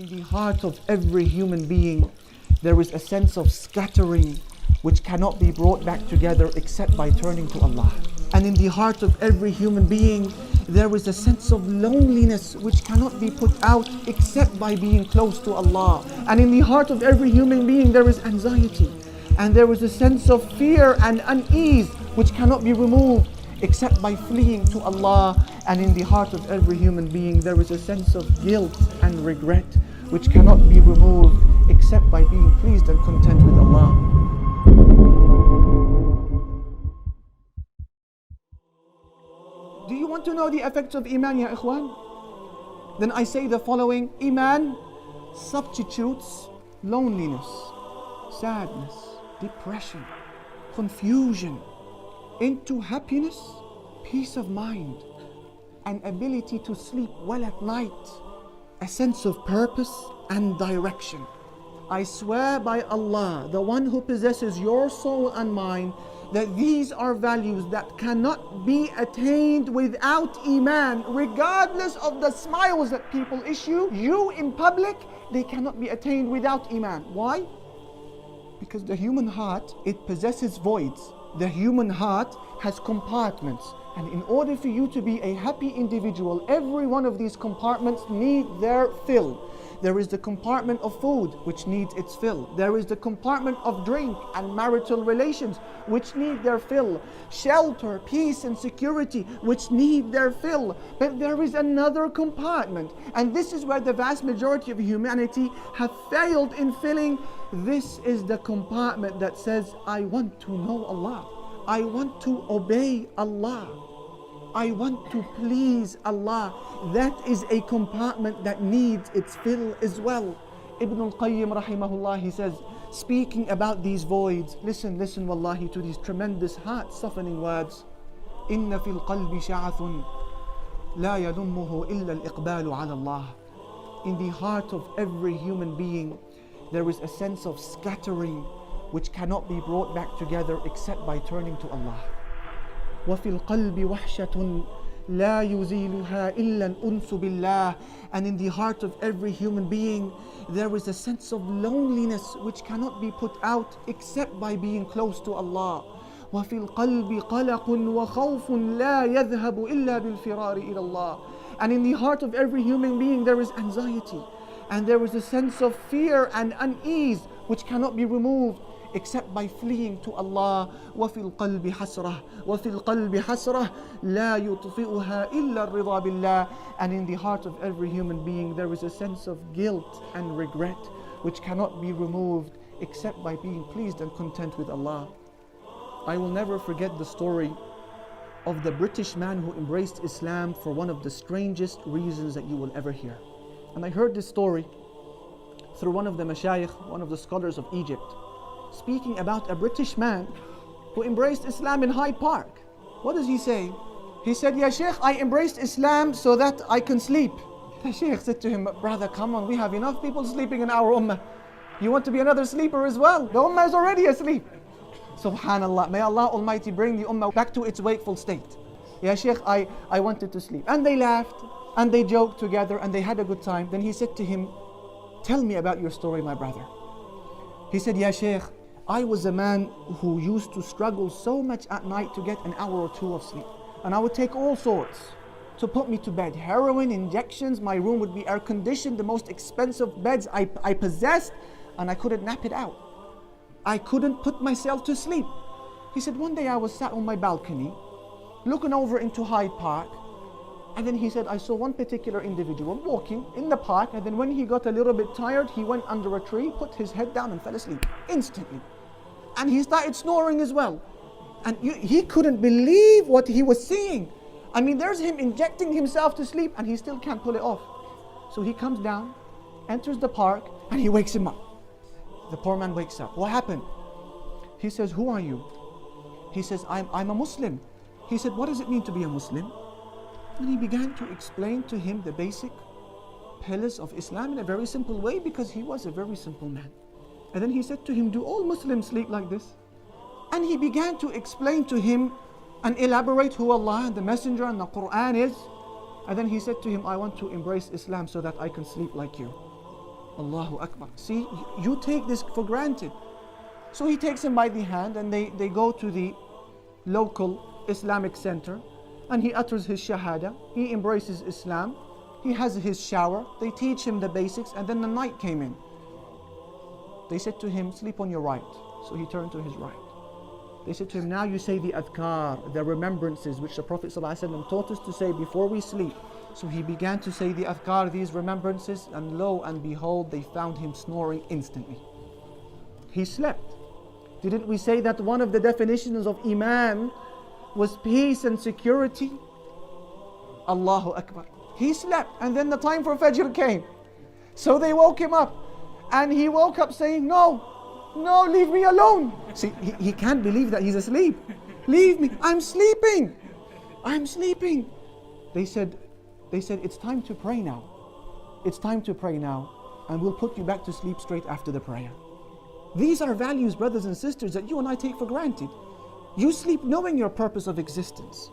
In the heart of every human being, there is a sense of scattering which cannot be brought back together except by turning to Allah. And in the heart of every human being, there is a sense of loneliness which cannot be put out except by being close to Allah. And in the heart of every human being, there is anxiety. And there is a sense of fear and unease which cannot be removed except by fleeing to Allah. And in the heart of every human being, there is a sense of guilt and regret which cannot be removed except by being pleased and content with Allah. Do you want to know the effects of Iman, ya ikhwan? Then I say the following: Iman substitutes loneliness, sadness, depression, confusion into happiness, peace of mind, an ability to sleep well at night, a sense of purpose and direction. I swear by Allah, the one who possesses your soul and mine, that these are values that cannot be attained without Iman. Regardless of the smiles that people issue you in public, they cannot be attained without Iman. Why? Because the human heart, it possesses voids. The human heart has compartments. And in order for you to be a happy individual, every one of these compartments need their fill. There is the compartment of food, which needs its fill. There is the compartment of drink and marital relations, which need their fill. Shelter, peace and security, which need their fill. But there is another compartment. And this is where the vast majority of humanity have failed in filling. This is the compartment that says, I want to know Allah. I want to obey Allah. I want to please Allah. That is a compartment that needs its fill as well. Ibn al-Qayyim rahimahullah, he says, speaking about these voids, listen wallahi to these tremendous heart-softening words. إِنَّ فِي الْقَلْبِ شَعَثٌ لَا يَذُمُّهُ إِلَّا الْإِقْبَالُ عَلَى اللَّهِ. In the heart of every human being, there is a sense of scattering which cannot be brought back together except by turning to Allah. وَفِي الْقَلْبِ وَحْشَةٌ لَا يُزِيلُهَا إِلَّا الْأُنْسُ بِاللَّهِ. And in the heart of every human being, there is a sense of loneliness which cannot be put out except by being close to Allah. وَفِي الْقَلْبِ قَلَقٌ وَخَوْفٌ لَا يَذْهَبُ إِلَّا بِالْفِرَارِ إِلَى اللَّهِ. And in the heart of every human being, there is anxiety. And there is a sense of fear and unease which cannot be removed except by fleeing to Allah. وَفِي الْقَلْبِ حَسْرَةٌ وَفِي الْقَلْبِ حَسْرَةٌ لَا يُطْفِئُهَا إِلَّا الرِّضَى بِاللَّهِ. And in the heart of every human being, there is a sense of guilt and regret which cannot be removed except by being pleased and content with Allah. I will never forget the story of the British man who embraced Islam for one of the strangest reasons that you will ever hear. And I heard this story through one of the mashayikh, one of the scholars of Egypt, speaking about a British man who embraced Islam in Hyde Park. What does he say? He said, Ya Sheikh, I embraced Islam so that I can sleep. The Sheikh said to him, brother, come on, we have enough people sleeping in our ummah. You want to be another sleeper as well? The ummah is already asleep. Subhanallah, may Allah Almighty bring the ummah back to its wakeful state. Ya Sheikh, I wanted to sleep. And they laughed and they joked together and they had a good time. Then he said to him, tell me about your story, my brother. He said, Ya Sheikh, I was a man who used to struggle so much at night to get an hour or two of sleep. And I would take all sorts to put me to bed. Heroin, injections, my room would be air conditioned, the most expensive beds I possessed, and I couldn't nap it out. I couldn't put myself to sleep. He said, one day I was sat on my balcony, looking over into Hyde Park, and then he said, I saw one particular individual walking in the park, and then when he got a little bit tired, he went under a tree, put his head down and fell asleep instantly. And he started snoring as well. And he couldn't believe what he was seeing. I mean, there's him injecting himself to sleep and he still can't pull it off. So he comes down, enters the park, and he wakes him up. The poor man wakes up. What happened? He says, who are you? He says, I'm a Muslim. He said, what does it mean to be a Muslim? And he began to explain to him the basic pillars of Islam in a very simple way, because he was a very simple man. And then he said to him, do all Muslims sleep like this? And he began to explain to him and elaborate who Allah and the Messenger and the Quran is. And then he said to him, I want to embrace Islam so that I can sleep like you. Allahu Akbar. See, you take this for granted. So he takes him by the hand and they go to the local Islamic center and he utters his shahada. He embraces Islam. He has his shower. They teach him the basics, and then the night came in. They said to him, sleep on your right. So he turned to his right. They said to him, now you say the adhkar, the remembrances which the Prophet ﷺ taught us to say before we sleep. So he began to say the adhkar, these remembrances, and lo and behold, they found him snoring instantly. He slept. Didn't we say that one of the definitions of Iman was peace and security? Allahu Akbar. He slept, and then the time for Fajr came. So they woke him up, and he woke up saying, no, leave me alone. See, he can't believe that he's asleep. Leave me, I'm sleeping. They said, it's time to pray now. It's time to pray now, and we'll put you back to sleep straight after the prayer. These are values, brothers and sisters, that you and I take for granted. You sleep knowing your purpose of existence.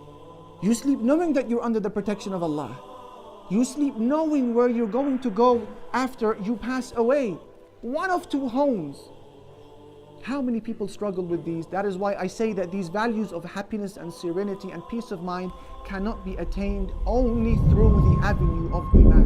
You sleep knowing that you're under the protection of Allah. You sleep knowing where you're going to go after you pass away. One of two homes. How many people struggle with these? That is why I say that these values of happiness and serenity and peace of mind cannot be attained only through the avenue of Iman.